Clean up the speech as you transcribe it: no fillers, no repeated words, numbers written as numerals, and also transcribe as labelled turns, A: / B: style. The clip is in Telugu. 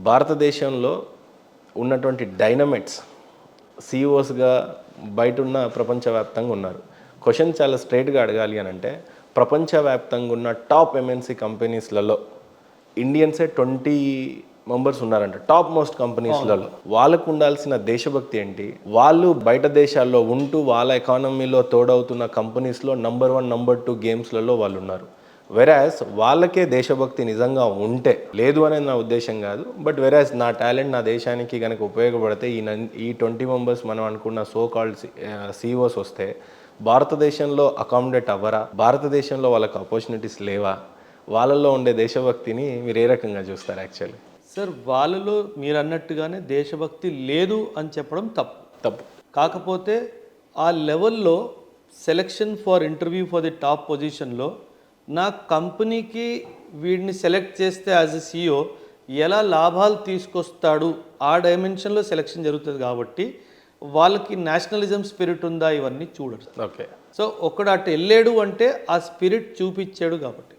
A: భారతదేశంలో ఉన్నటువంటి డైనమైట్స్ సీఈఓస్గా బయట ఉన్న ప్రపంచవ్యాప్తంగా ఉన్నారు. క్వశ్చన్ చాలా స్ట్రైట్గా అడగాలి అని అంటే, ప్రపంచవ్యాప్తంగా ఉన్న టాప్ ఎంఎన్సీ కంపెనీస్లలో ఇండియన్సే 20 మెంబర్స్ ఉన్నారంట, టాప్ మోస్ట్ కంపెనీస్లలో. వాళ్ళకు ఉండాల్సిన దేశభక్తి ఏంటి? వాళ్ళు బయట దేశాల్లో ఉంటూ వాళ్ళ ఎకానమీలో తోడవుతున్న కంపెనీస్లో నంబర్ 1, నంబర్ 2 గేమ్స్లలో వాళ్ళు ఉన్నారు. వెరాజ్ వాళ్ళకే దేశభక్తి నిజంగా ఉంటే, లేదు అనేది నా ఉద్దేశం కాదు, బట్ వెరాజ్ నా టాలెంట్ నా దేశానికి కనుక ఉపయోగపడితే ఈ 20 మెంబర్స్ మనం అనుకున్న సో కాల్డ్ సీఈఓస్ వస్తే భారతదేశంలో అకామిడేట్ అవ్వరా? భారతదేశంలో వాళ్ళకి ఆపర్చునిటీస్ లేవా? వాళ్ళల్లో ఉండే దేశభక్తిని మీరు ఏ రకంగా చూస్తారు యాక్చువల్లీ?
B: సార్, వాళ్ళలో మీరు అన్నట్టుగానే దేశభక్తి లేదు అని చెప్పడం తప్పు. కాకపోతే ఆ లెవెల్లో selection for interview for the top పొజిషన్లో నా కంపెనీకి వీడిని సెలెక్ట్ చేస్తే యాజ్ ఎ సీఈఓ ఎలా లాభాలు తీసుకొస్తాడు ఆ డైమెన్షన్లో సెలెక్షన్ జరుగుతుంది. కాబట్టి వాళ్ళకి నేషనలిజం స్పిరిట్ ఉందా ఇవన్నీ చూడరు.
A: ఓకే.
B: సో ఒకడు అటు వెళ్ళాడు అంటే ఆ స్పిరిట్ చూపించాడు కాబట్టి.